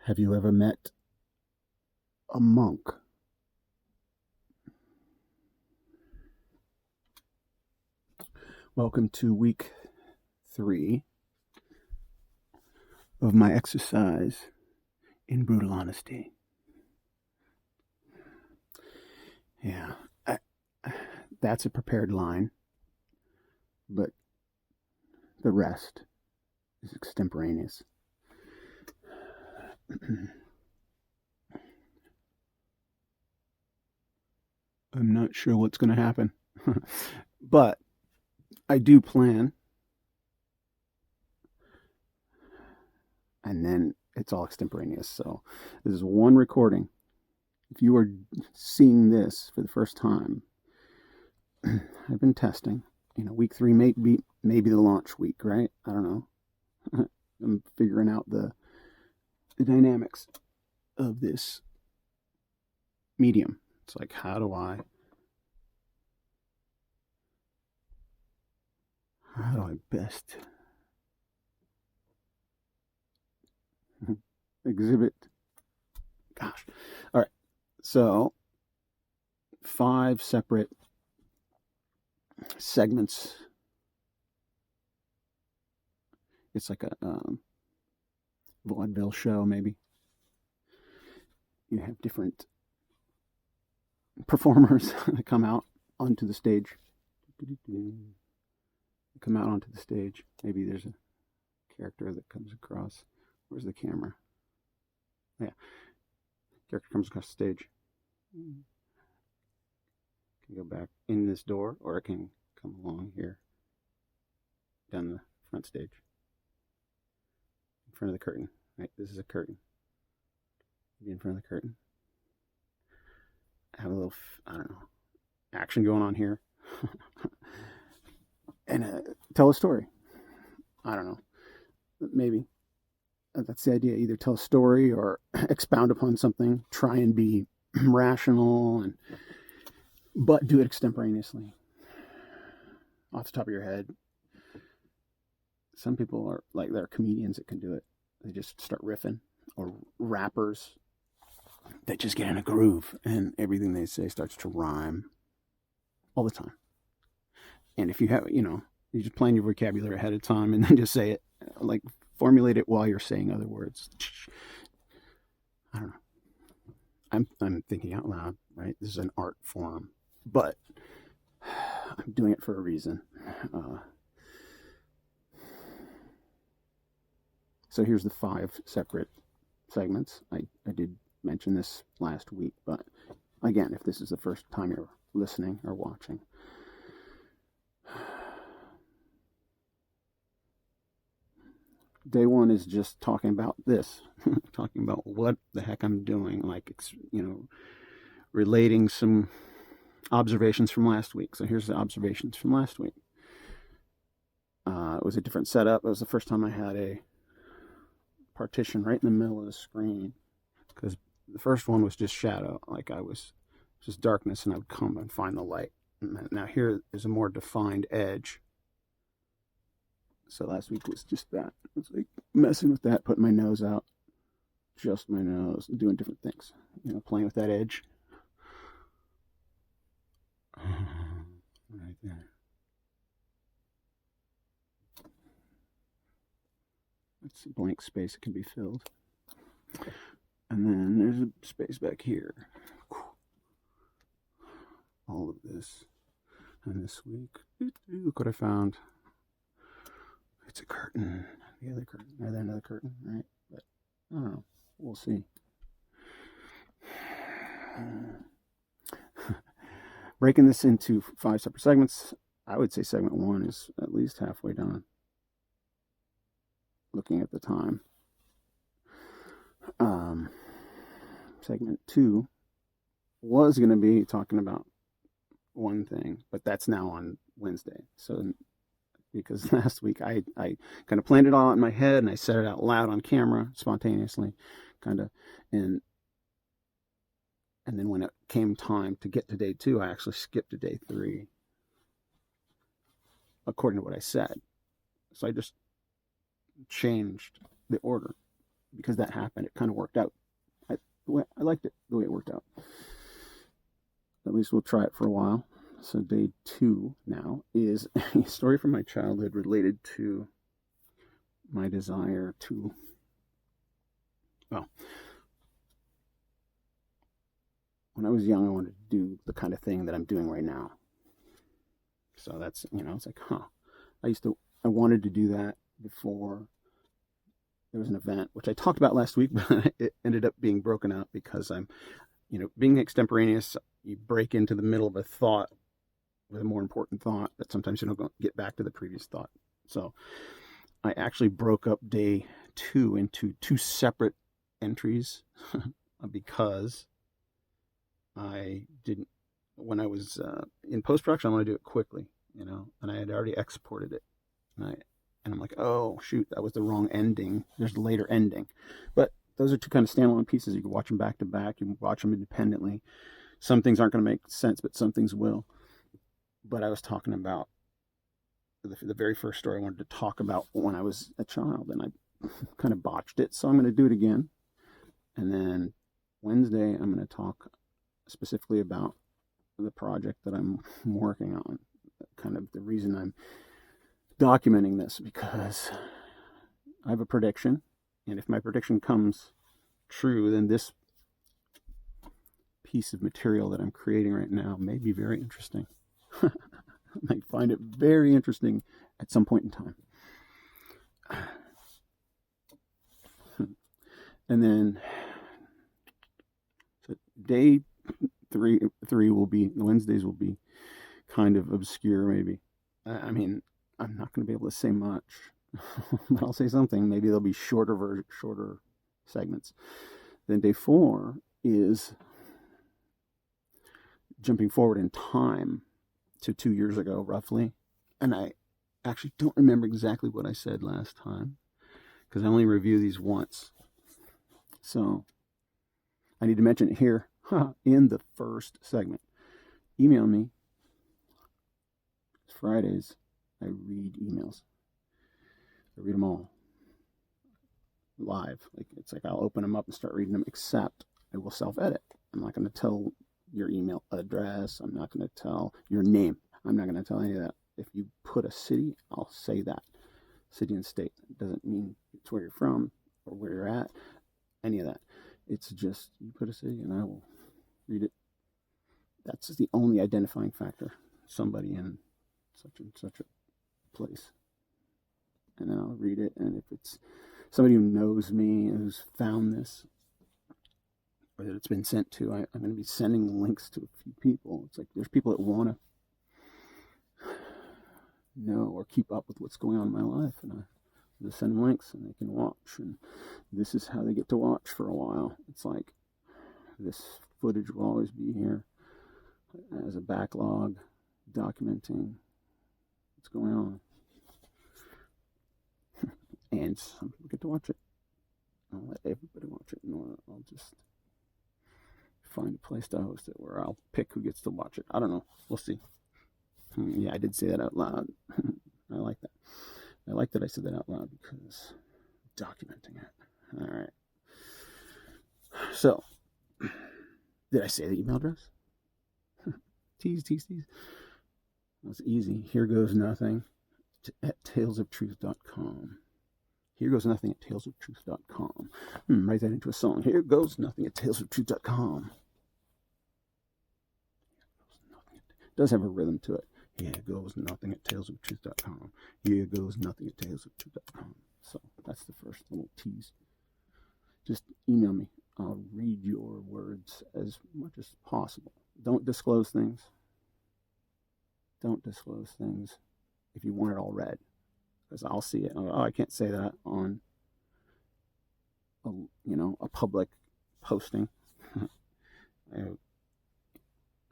Have you ever met a monk? Welcome to week 3 of my exercise in brutal honesty. Yeah, that's a prepared line, but the rest is extemporaneous. I'm not sure what's going to happen, but I do plan, and then it's all extemporaneous. So this is one recording. If you are seeing this for the first time, I've been testing. Week 3 may be the launch week, right? I don't know. I'm figuring out the dynamics of this medium. It's like, how do I best exhibit? Gosh. All right. So 5 separate segments. It's like a vaudeville show, maybe. You have different performers that come out onto the stage. Come out onto the stage. Maybe there's a character that comes across. Where's the camera? Yeah. Character comes across the stage. Can go back in this door, or it can come along here down the front stage in front of the curtain. Right, this is a curtain. Be in front of the curtain. Have a little, I don't know, action going on here, and tell a story. I don't know, maybe that's the idea. Either tell a story or expound upon something. Try and be rational, but do it extemporaneously, off the top of your head. Some people are like, they're comedians that can do it. They just start riffing, or rappers that just get in a groove and everything they say starts to rhyme all the time. And if you have, you just plan your vocabulary ahead of time and then just say it, like formulate it while you're saying other words. I don't know. I'm thinking out loud, right? This is an art form, but I'm doing it for a reason. So here's the 5 separate segments. I did mention this last week, but again, if this is the first time you're listening or watching, day 1 is just talking about this, talking about what the heck I'm doing, like, relating some observations from last week. So here's the observations from last week. It was a different setup. It was the first time I had a partition right in the middle of the screen, because the first one was just shadow, like I was just darkness, and I would come and find the light. And now here is a more defined edge. So last week was just that. It was like messing with that, putting my nose out, just my nose, and doing different things, playing with that edge. Right there. It's a blank space that can be filled. And then there's a space back here. All of this. And this week, look what I found. It's a curtain. The other curtain. Or another curtain, right? But I don't know. We'll see. Breaking this into 5 separate segments, I would say segment 1 is at least halfway done. Looking at the time. Segment 2 was going to be talking about one thing, but that's now on Wednesday. So, because last week I kind of planned it all out in my head, and I said it out loud on camera spontaneously, kind of, and then when it came time to get to day 2, I actually skipped to day 3, according to what I said. So I just changed the order. because that happened, it kind of worked out. I liked it the way it worked out. At least we'll try it for a while. So day 2 now is a story from my childhood related to my desire to, well, when I was young, I wanted to do the kind of thing that I'm doing right now. So that's, it's like, I wanted to do that before there was an event, which I talked about last week, but it ended up being broken out because I'm, being extemporaneous, you break into the middle of a thought with a more important thought, but sometimes you don't get back to the previous thought. So I actually broke up day 2 into 2 separate entries because I didn't, when I was in post-production, I want to do it quickly, and I had already exported it. And I'm like, oh, shoot, that was the wrong ending. There's a later ending. But those are 2 kind of standalone pieces. You can watch them back to back. You can watch them independently. Some things aren't going to make sense, but some things will. But I was talking about the very first story I wanted to talk about when I was a child, and I kind of botched it. So I'm going to do it again. And then Wednesday, I'm going to talk specifically about the project that I'm working on. Kind of the reason I'm documenting this, because I have a prediction, and if my prediction comes true, then this piece of material that I'm creating right now may be very interesting. I might find it very interesting at some point in time. And then so day three will be, the Wednesdays will be kind of obscure, maybe. I mean, I'm not going to be able to say much, but I'll say something. Maybe there'll be shorter segments. Then day 4 is jumping forward in time to 2 years ago, roughly. And I actually don't remember exactly what I said last time, because I only review these once. So I need to mention it here in the first segment. Email me. It's Fridays. I read emails. I read them all live. It's like I'll open them up and start reading them, except I will self-edit. I'm not going to tell your email address. I'm not going to tell your name. I'm not going to tell any of that. If you put a city, I'll say that. City and state. It doesn't mean it's where you're from or where you're at. Any of that. It's just you put a city and I will read it. That's the only identifying factor. Somebody in such and such a place. And then I'll read it. And if it's somebody who knows me, who's found this, or that it's been sent to, I'm going to be sending links to a few people. It's like there's people that want to know or keep up with what's going on in my life, and I just send them links and they can watch, and this is how they get to watch for a while. It's like this footage will always be here as a backlog documenting what's going on, and some people get to watch it. I'll let everybody watch it, or I'll just find a place to host it where I'll pick who gets to watch it. I don't know. We'll see. Yeah, I did say that out loud. I like that. I like that I said that out loud because documenting it. All right. So, did I say the email address? Tease. That's easy. Here goes nothing at talesoftruth.com. Here goes nothing at talesoftruth.com. Write that into a song. Here goes nothing at talesoftruth.com. It does have a rhythm to it. Here goes nothing at talesoftruth.com. Here goes nothing at talesoftruth.com. So that's the first little tease. Just email me. I'll read your words as much as possible. Don't disclose things. Don't disclose things if you want it all read, because I'll see it. Oh, I can't say that on a public posting. I'm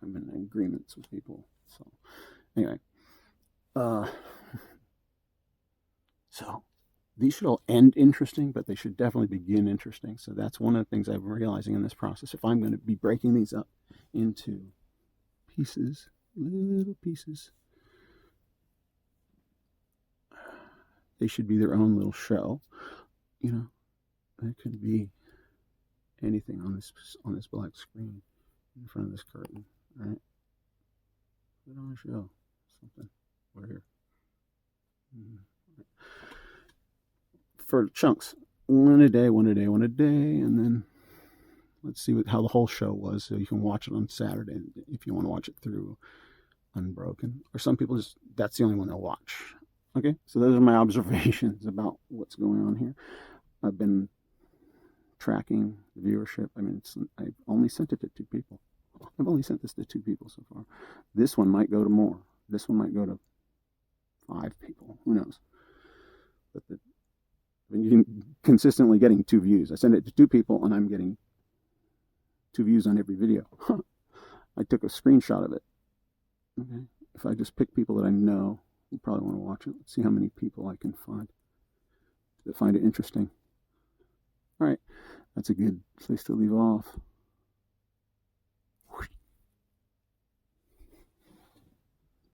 in agreements with people. So anyway, so these should all end interesting, but they should definitely begin interesting. So that's one of the things I'm realizing in this process. If I'm going to be breaking these up into pieces, little pieces, they should be their own little show, It could be anything on this black screen in front of this curtain, right? Put on a show, something. We're here. For chunks, one a day, and then let's see how the whole show was, so you can watch it on Saturday if you want to watch it through unbroken. Or some people just, that's the only one they'll watch. Okay, so those are my observations about what's going on here. I've been tracking the viewership. I mean, I've only sent it to 2 people. I've only sent this to 2 people so far. This one might go to more. This one might go to 5 people. Who knows? But you're consistently getting 2 views. I send it to 2 people, and I'm getting 2 views on every video. I took a screenshot of it. Okay, if I just pick people that I know, you probably want to watch it. Let's see how many people I can find that find it interesting. All right, that's a good place to leave off.